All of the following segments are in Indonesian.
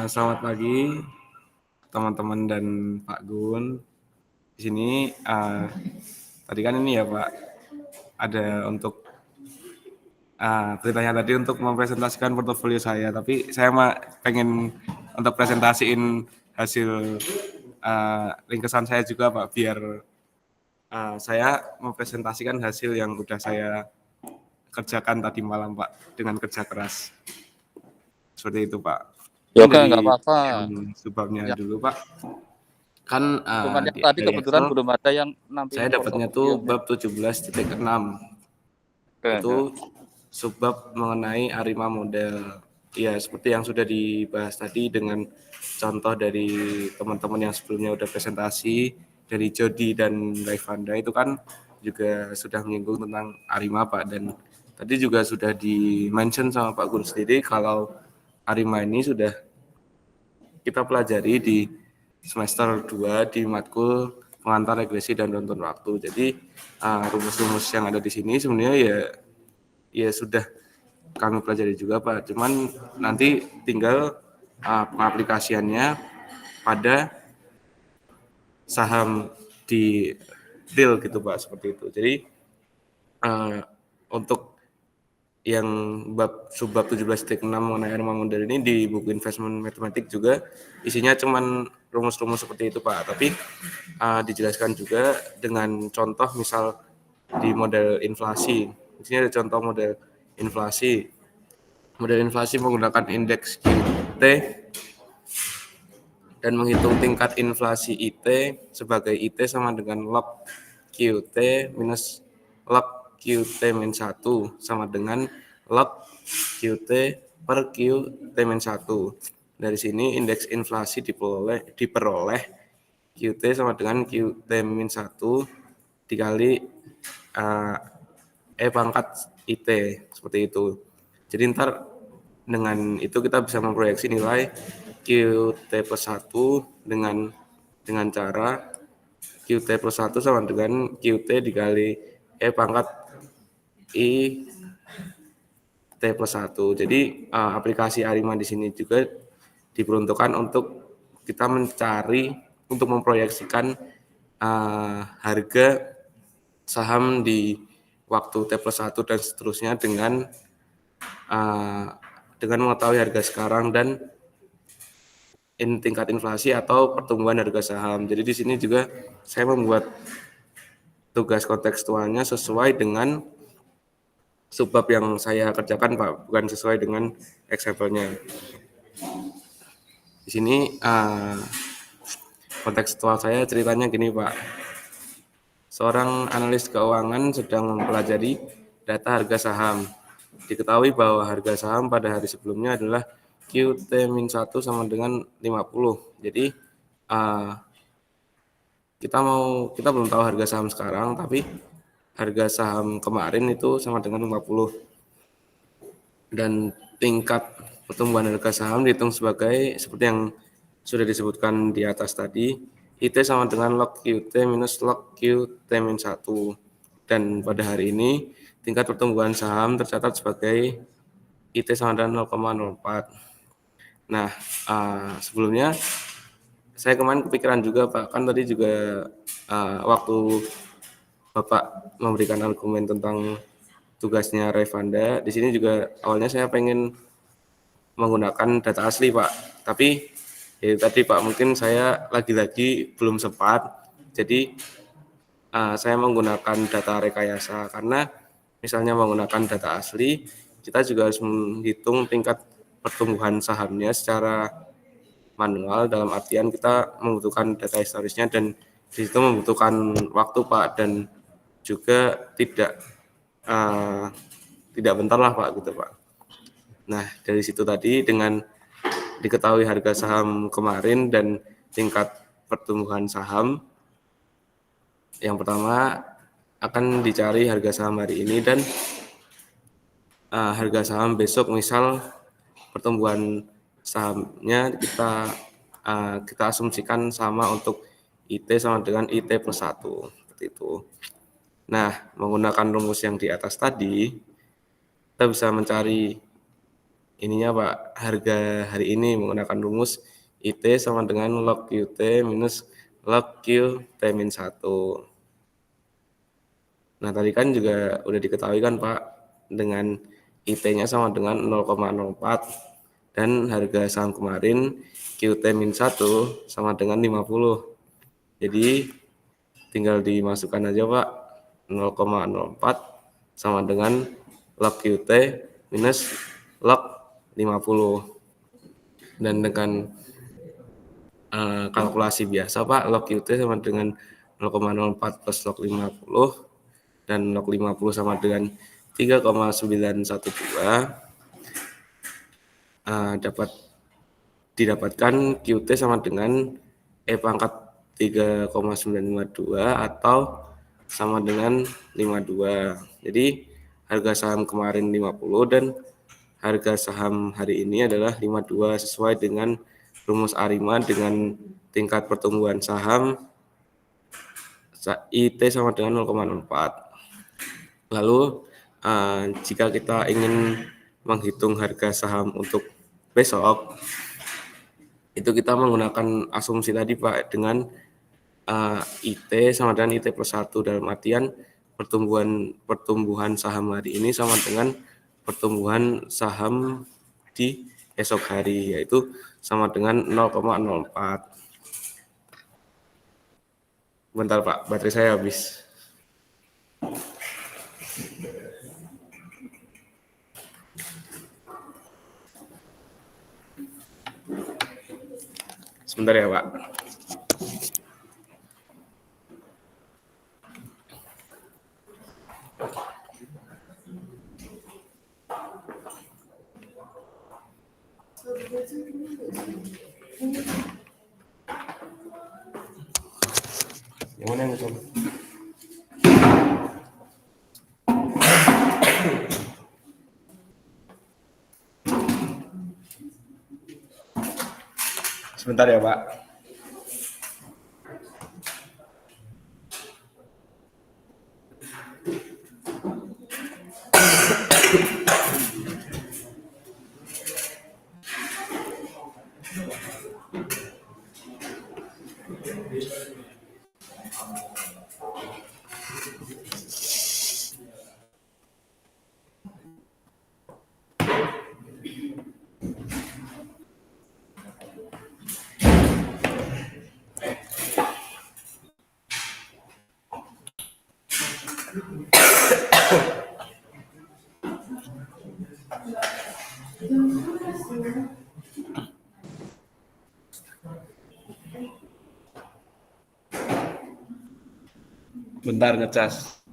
Selamat pagi teman-teman dan Pak Gun. Di sini tadi kan ini ya Pak, ada untuk beritanya tadi untuk mempresentasikan portofolio saya, tapi saya pengen untuk presentasiin hasil ringkesan saya juga Pak, biar saya mempresentasikan hasil yang udah saya kerjakan tadi malam Pak, dengan kerja keras. Seperti itu Pak. Ya, Mungkin oke, nggak dari apa-apa. yang sebabnya Ya. dulu Pak. Kan Cuman yang tadi dari kebetulan Excel belum ada yang nampilin saya dapatnya tuh portofolionya. bab 17.6. Oke, ya. Itu subbab mengenai Arima model. Ya, seperti yang sudah dibahas tadi dengan contoh dari teman-teman yang sebelumnya udah presentasi dari Jody dan Raifanda itu kan juga sudah menyinggung tentang Arima Pak, dan tadi juga sudah di-mention sama Pak Guru sendiri kalau Arima ini sudah kita pelajari di semester 2 di matkul pengantar regresi dan runtun waktu. Jadi rumus-rumus yang ada di sini sebenarnya ya sudah kami pelajari juga Pak. Cuman nanti tinggal pengaplikasiannya pada saham di real gitu Pak, seperti itu. Jadi untuk yang subbab 17.6 mengenai Arima model ini di buku investment matematik juga isinya cuman rumus-rumus seperti itu Pak, tapi dijelaskan juga dengan contoh misal di model inflasi. Di sini ada contoh model inflasi. Model inflasi menggunakan indeks QT dan menghitung tingkat inflasi IT sebagai IT sama dengan log QT minus log QT-1 sama dengan log QT per QT-1. Dari sini indeks inflasi diperoleh QT sama dengan QT-1 dikali pangkat IT, seperti itu. Jadi ntar dengan itu kita bisa memproyeksi nilai QT plus 1 dengan cara QT plus 1 sama dengan QT dikali pangkat I T plus 1. Jadi aplikasi Arima di sini juga diperuntukkan untuk kita mencari, untuk memproyeksikan harga saham di waktu T plus 1 dan seterusnya dengan mengetahui harga sekarang dan tingkat inflasi atau pertumbuhan harga saham. Jadi di sini juga saya membuat tugas kontekstualnya sesuai dengan subbab yang saya kerjakan Pak, bukan sesuai dengan example-nya. Di sini kontekstual saya ceritanya gini Pak. Seorang analis keuangan sedang mempelajari data harga saham. Diketahui bahwa harga saham pada hari sebelumnya adalah QT-1 sama dengan 50. Jadi kita belum tahu harga saham sekarang, tapi harga saham kemarin itu sama dengan 50. Dan tingkat pertumbuhan harga saham dihitung sebagai seperti yang sudah disebutkan di atas tadi, IT sama dengan log QT minus log QT-1. Dan pada hari ini tingkat pertumbuhan saham tercatat sebagai IT sama dengan 0,04. Nah, sebelumnya saya kemarin kepikiran juga Pak, kan tadi juga waktu Bapak memberikan argumen tentang tugasnya Raifanda, di sini juga awalnya saya pengen menggunakan data asli Pak, tapi tadi Pak mungkin saya lagi-lagi belum sempat, jadi saya menggunakan data rekayasa, karena misalnya menggunakan data asli kita juga harus menghitung tingkat pertumbuhan sahamnya secara manual, dalam artian kita membutuhkan data historisnya dan di situ membutuhkan waktu Pak, dan juga tidak bentar lah Pak gitu Pak. Nah dari situ tadi dengan diketahui harga saham kemarin dan tingkat pertumbuhan saham, yang pertama akan dicari harga saham hari ini dan harga saham besok, misal pertumbuhan sahamnya kita asumsikan sama untuk IT sama dengan IT plus 1, seperti itu. Nah, menggunakan rumus yang di atas tadi, kita bisa mencari ininya Pak, harga hari ini menggunakan rumus IT sama dengan log QT minus log QT min 1. Nah, tadi kan juga udah diketahui kan Pak, dengan IT-nya sama dengan 0,04 dan harga saham kemarin QT min 1 sama dengan 50. Jadi tinggal dimasukkan aja Pak, 0,04 sama dengan log QT minus log 50. Dan dengan kalkulasi biasa Pak, log QT sama dengan 0,04 plus log 50 dan log 50 sama dengan 3,912, dapat didapatkan QT sama dengan E pangkat 3,952 atau sama dengan 52. Jadi harga saham kemarin 50 dan harga saham hari ini adalah 52 sesuai dengan rumus ARIMA dengan tingkat pertumbuhan saham IT sama dengan 0,04. Lalu jika kita ingin menghitung harga saham untuk besok, itu kita menggunakan asumsi tadi Pak dengan IT sama dengan IT plus 1 dalam artian pertumbuhan saham hari ini sama dengan pertumbuhan saham di esok hari, yaitu sama dengan 0,04. Bentar Pak, baterai saya habis. Sebentar ya Pak. Yang mana yang coba? Sebentar ya Pak. Bentar ngecas.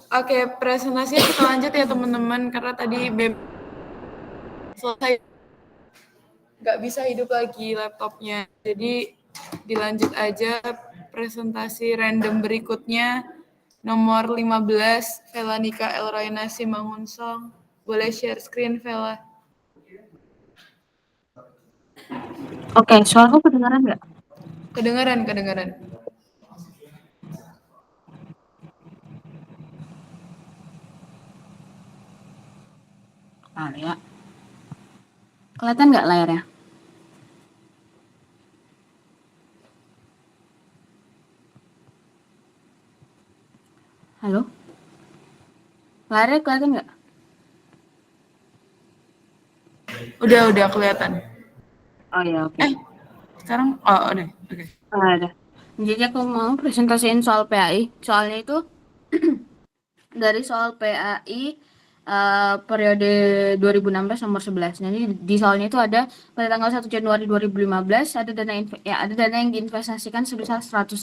Oke, presentasinya kita lanjut ya teman-teman, karena tadi selesai nggak bisa hidup lagi laptopnya. Jadi dilanjut aja presentasi random berikutnya. Nomor 15, Vela Nika Elroyna Simangunsong. Boleh share screen, Vela? Oke, suaraku kedengaran nggak? Kedengaran. Ya. Kelihatan nggak layarnya? Halo? Layarnya kelihatan nggak? Udah kelihatan. Oh ya, oke. Sekarang, udah. Oke. Ada. Jadi aku mau presentasiin soal PAI. Soalnya itu dari soal PAI periode 2016 nomor 11. Jadi di soalnya itu ada pada tanggal 1 Januari 2015 ada dana yang diinvestasikan sebesar 100.000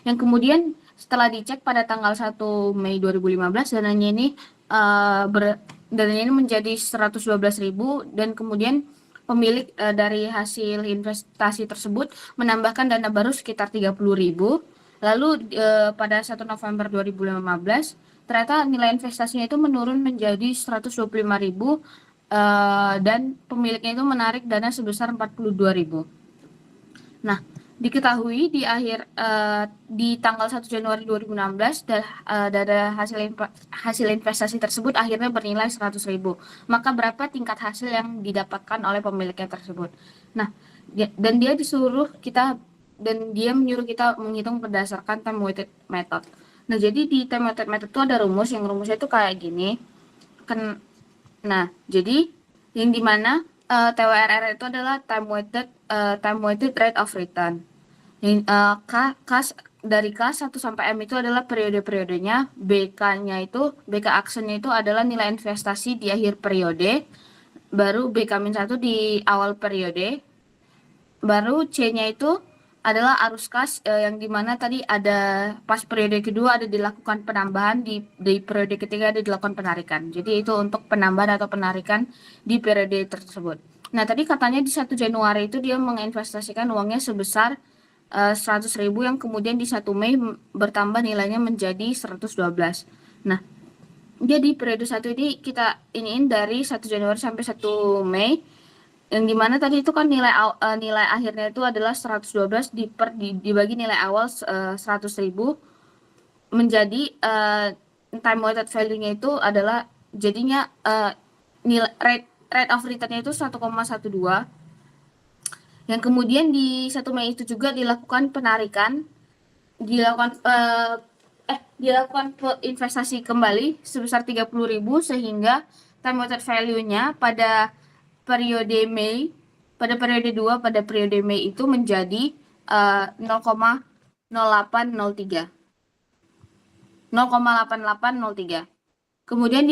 yang kemudian setelah dicek pada tanggal 1 Mei 2015 dananya ini menjadi 112.000 dan kemudian pemilik dari hasil investasi tersebut menambahkan dana baru sekitar 30.000. Lalu pada 1 November 2015 ternyata nilai investasinya itu menurun menjadi 125.000 dan pemiliknya itu menarik dana sebesar 42.000. Nah, diketahui di tanggal 1 Januari 2016 dana hasil investasi tersebut akhirnya bernilai 100.000. Maka berapa tingkat hasil yang didapatkan oleh pemiliknya tersebut? Nah, dan dia menyuruh kita menghitung berdasarkan time weighted method. Nah, jadi di time weighted method itu ada rumusnya itu kayak gini. Nah, jadi yang dimana TWRR itu adalah time weighted rate of return. Yang dari K 1 sampai M itu adalah periode-periodenya, BK actionnya itu adalah nilai investasi di akhir periode, baru BK-1 di awal periode, baru C-nya itu adalah arus kas yang dimana tadi ada pas periode kedua ada dilakukan penambahan, di periode ketiga ada dilakukan penarikan. Jadi itu untuk penambahan atau penarikan di periode tersebut. Nah, tadi katanya di 1 Januari itu dia menginvestasikan uangnya sebesar 100.000 yang kemudian di 1 Mei bertambah nilainya menjadi 112. Nah, jadi periode 1 ini kita iniin dari 1 Januari sampai 1 Mei yang dimana tadi itu kan nilai akhirnya itu adalah 112 dibagi nilai awal 100.000 menjadi time weighted value-nya itu adalah jadinya nilai rate of return-nya itu 1,12 yang kemudian di 1 Mei itu juga dilakukan penarikan, dilakukan investasi kembali sebesar 30.000 sehingga time weighted value-nya pada periode 2 pada periode Mei itu menjadi 0,0803. Kemudian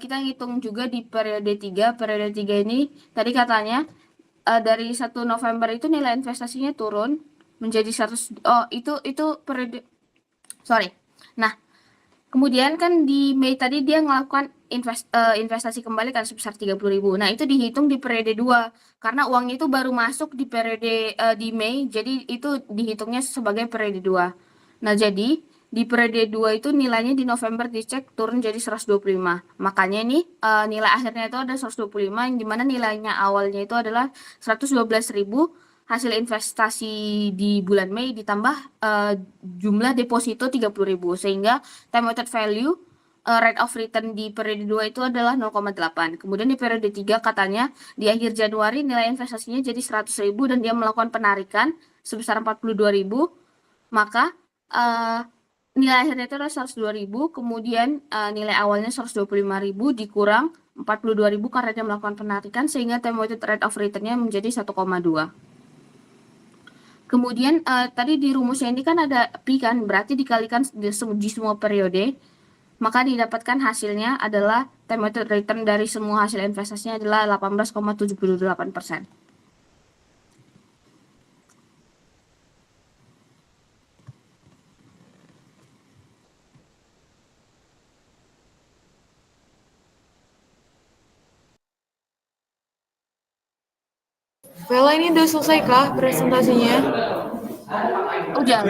kita hitung juga di periode 3. Periode 3 ini tadi katanya dari 1 November itu nilai investasinya turun menjadi 100. Itu periode. Nah, kemudian kan di Mei tadi dia melakukan investasi kembali kan sebesar 30.000. Nah, itu dihitung di periode 2 karena uangnya itu baru masuk di periode di Mei, jadi itu dihitungnya sebagai periode 2. Nah, jadi di periode 2 itu nilainya di November dicek turun jadi 125. Makanya ini nilai akhirnya itu ada 125 yang dimana nilainya awalnya itu adalah 112.000, hasil investasi di bulan Mei ditambah jumlah deposito 30.000 sehingga time weighted value rate of return di periode 2 itu adalah 0,8. Kemudian di periode 3 katanya di akhir Januari nilai investasinya jadi 100.000 dan dia melakukan penarikan sebesar 42.000, maka nilai akhirnya itu adalah 102.000, kemudian nilai awalnya 125.000 dikurang 42.000 karena dia melakukan penarikan sehingga time weighted rate of return-nya menjadi 1,2. Kemudian tadi di rumusnya ini kan ada pi kan, berarti dikalikan di semua periode, maka didapatkan hasilnya adalah time weighted return dari semua hasil investasinya adalah 18,78%. Vela, ini udah selesai kah presentasinya? Udah.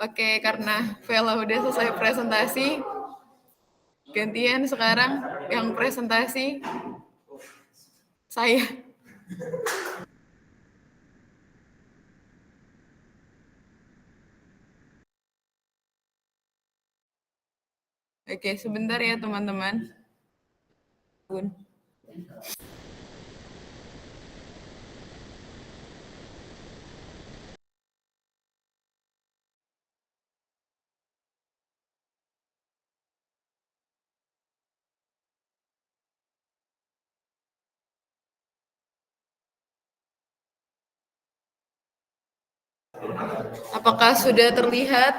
Oke, karena Vela udah selesai presentasi, gantian sekarang yang presentasi saya. Oke, sebentar ya teman-teman. Apakah sudah terlihat?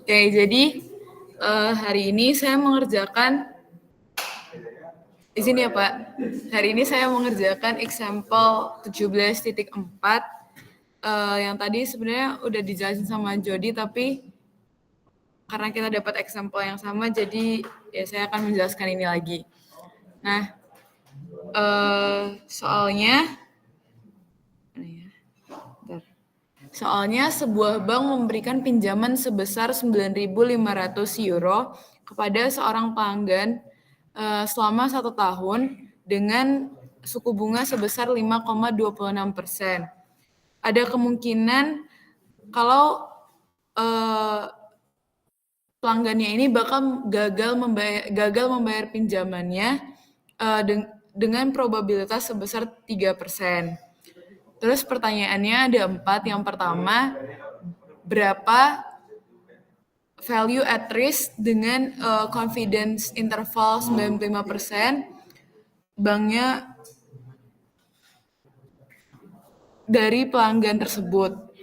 Oke, jadi hari ini saya mengerjakan di sini ya Pak. Hari ini saya mengerjakan example 17.4 yang tadi sebenarnya udah dijelasin sama Jody, tapi karena kita dapat example yang sama, jadi ya saya akan menjelaskan ini lagi. Nah, soalnya sebuah bank memberikan pinjaman sebesar 9.500 euro kepada seorang pelanggan selama 1 tahun dengan suku bunga sebesar 5,26%. Ada kemungkinan kalau pelanggannya ini bakal gagal membayar pinjamannya dengan probabilitas sebesar 3%. Terus pertanyaannya ada 4. Yang pertama, berapa value at risk dengan confidence interval 95% banknya dari pelanggan tersebut.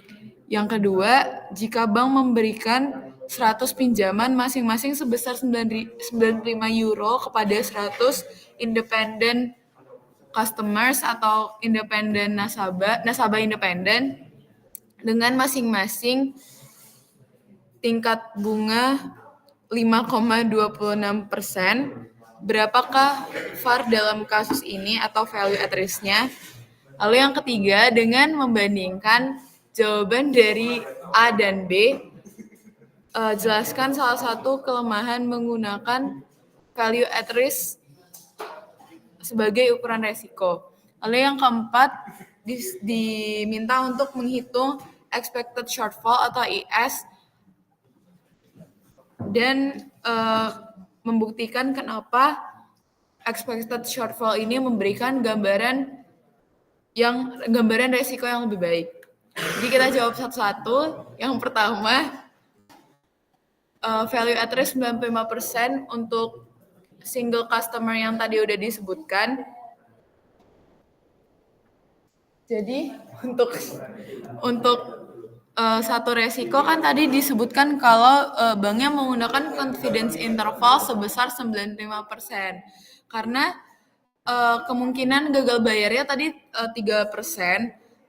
Yang kedua, jika bank memberikan 100 pinjaman masing-masing sebesar 95 euro kepada 100 independent customers atau independen nasabah independen dengan masing-masing tingkat bunga 5,26%, berapakah VaR dalam kasus ini atau value at risk-nya? Lalu yang ketiga, dengan membandingkan jawaban dari A dan B, jelaskan salah satu kelemahan menggunakan value at risk sebagai ukuran resiko. Lalu yang keempat, diminta untuk menghitung expected shortfall atau IS dan membuktikan kenapa expected shortfall ini memberikan gambaran resiko yang lebih baik. Jadi kita jawab satu-satu. Yang pertama, value at risk 95% untuk single customer yang tadi udah disebutkan. Jadi untuk satu resiko kan tadi disebutkan kalau banknya menggunakan confidence interval sebesar 95%. Karena kemungkinan gagal bayarnya tadi 3%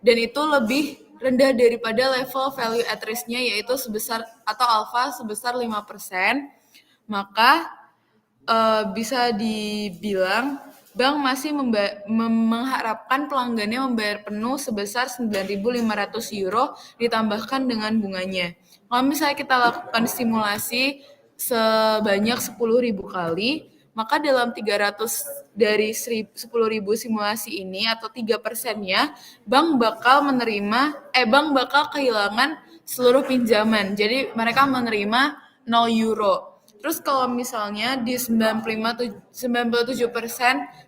dan itu lebih rendah daripada level value at risk-nya yaitu sebesar atau alfa sebesar 5%, maka bisa dibilang bank masih mengharapkan pelanggannya membayar penuh sebesar 9.500 euro ditambahkan dengan bunganya. Kalau misalnya kita lakukan simulasi sebanyak 10.000 kali, maka dalam 300 dari 10.000 simulasi ini atau 3%-nya, bank bakal kehilangan seluruh pinjaman. Jadi mereka menerima 0 euro. Terus kalau misalnya di 97%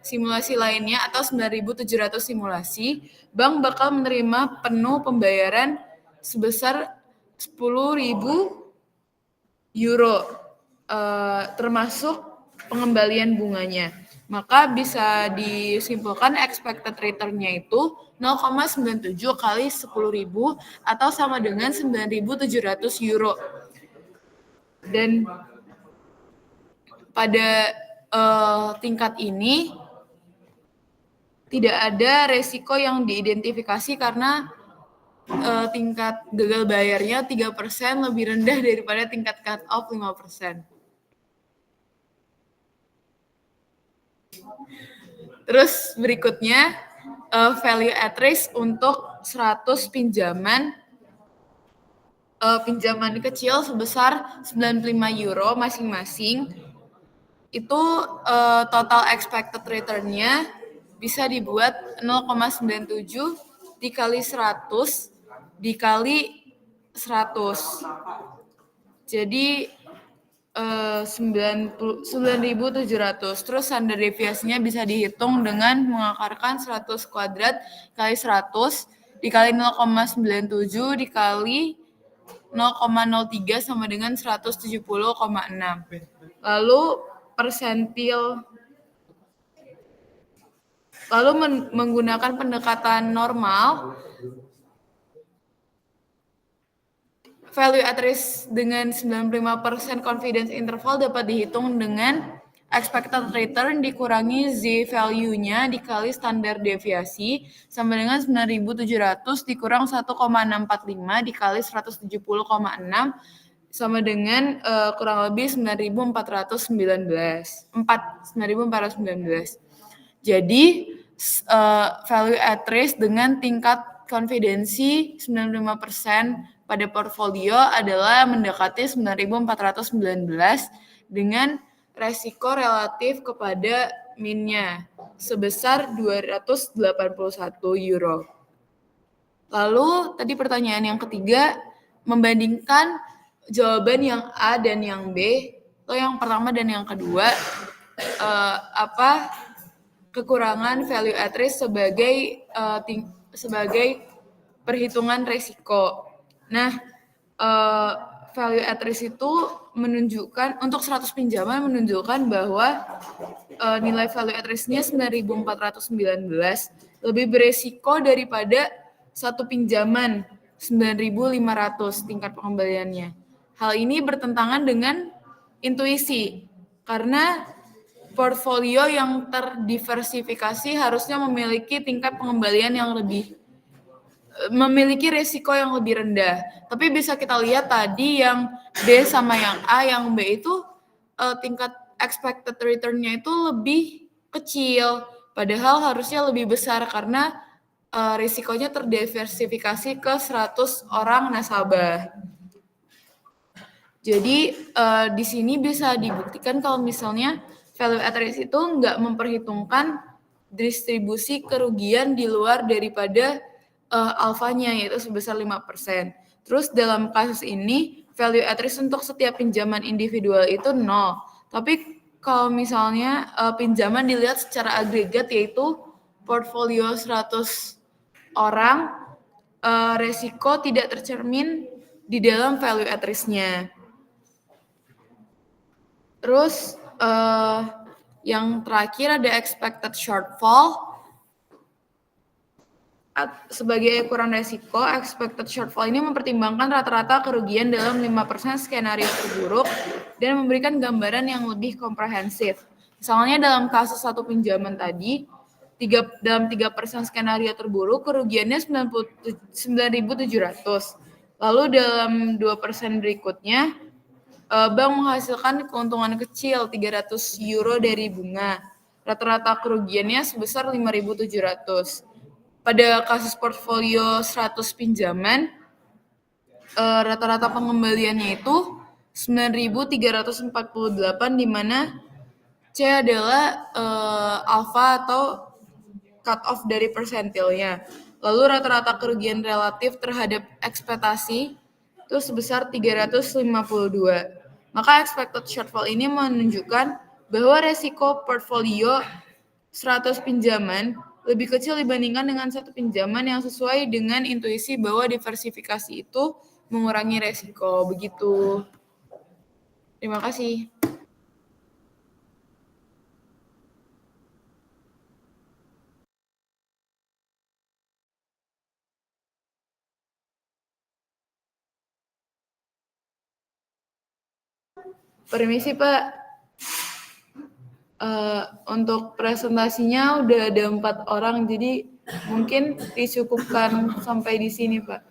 simulasi lainnya atau 9.700 simulasi, bank bakal menerima penuh pembayaran sebesar 10.000 euro, termasuk pengembalian bunganya. Maka bisa disimpulkan expected return-nya itu 0,97 kali 10.000 atau sama dengan 9.700 euro. Dan pada tingkat ini tidak ada resiko yang diidentifikasi karena tingkat gagal bayarnya 3% lebih rendah daripada tingkat cut off 5%. Terus berikutnya value at risk untuk 100 pinjaman kecil sebesar 95 euro masing-masing. Itu total expected return-nya bisa dibuat 0,97 dikali 100 dikali 100. Jadi 9.700. Terus standar deviasinya bisa dihitung dengan mengakarkan 100 kuadrat kali 100 dikali 0,97 dikali 0,03 sama dengan 170,6. Lalu menggunakan pendekatan normal, value at risk dengan 95% confidence interval dapat dihitung dengan expected return dikurangi Z value-nya dikali standar deviasi sama dengan 9.700 dikurang 1,645 dikali 170,6 sama dengan kurang lebih 9.419. Jadi value at risk dengan tingkat konfidensi 95% pada portfolio adalah mendekati 9.419 dengan resiko relatif kepada min-nya sebesar 281 euro. Lalu tadi pertanyaan yang ketiga, membandingkan jawaban yang A dan yang B, atau yang pertama dan yang kedua, apa kekurangan value at risk sebagai perhitungan resiko. Nah, value at risk itu menunjukkan untuk 100 pinjaman menunjukkan bahwa nilai value at risk-nya 9.419 lebih beresiko daripada satu pinjaman 9.500 tingkat pengembaliannya. Hal ini bertentangan dengan intuisi karena portfolio yang terdiversifikasi harusnya memiliki tingkat pengembalian yang memiliki risiko yang lebih rendah. Tapi bisa kita lihat tadi yang B sama yang A, yang B itu tingkat expected return-nya itu lebih kecil. Padahal harusnya lebih besar karena risikonya terdiversifikasi ke 100 orang nasabah. Jadi di sini bisa dibuktikan kalau misalnya value at risk itu nggak memperhitungkan distribusi kerugian di luar daripada alfanya, yaitu sebesar 5%. Terus dalam kasus ini value at risk untuk setiap pinjaman individual itu 0. Tapi kalau misalnya pinjaman dilihat secara agregat yaitu portfolio 100 orang, resiko tidak tercermin di dalam value at risk-nya. Terus yang terakhir ada expected shortfall. Sebagai ukuran resiko, expected shortfall ini mempertimbangkan rata-rata kerugian dalam 5% skenario terburuk dan memberikan gambaran yang lebih komprehensif. Misalnya dalam kasus satu pinjaman tadi, dalam 3% skenario terburuk, kerugiannya 9.700. Lalu dalam 2% berikutnya, bank menghasilkan keuntungan kecil 300 euro dari bunga. Rata-rata kerugiannya sebesar 5.700. Pada kasus portfolio 100 pinjaman, rata-rata pengembaliannya itu 9.348, di mana C adalah alfa atau cut off dari persentilnya. Lalu rata-rata kerugian relatif terhadap ekspektasi itu sebesar 352. Maka expected shortfall ini menunjukkan bahwa resiko portfolio 100 pinjaman lebih kecil dibandingkan dengan satu pinjaman yang sesuai dengan intuisi bahwa diversifikasi itu mengurangi resiko. Begitu. Terima kasih. Permisi, Pak. Untuk presentasinya udah ada 4 orang, jadi mungkin dicukupkan sampai di sini, Pak.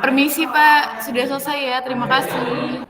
Permisi Pak, sudah selesai ya. Terima kasih.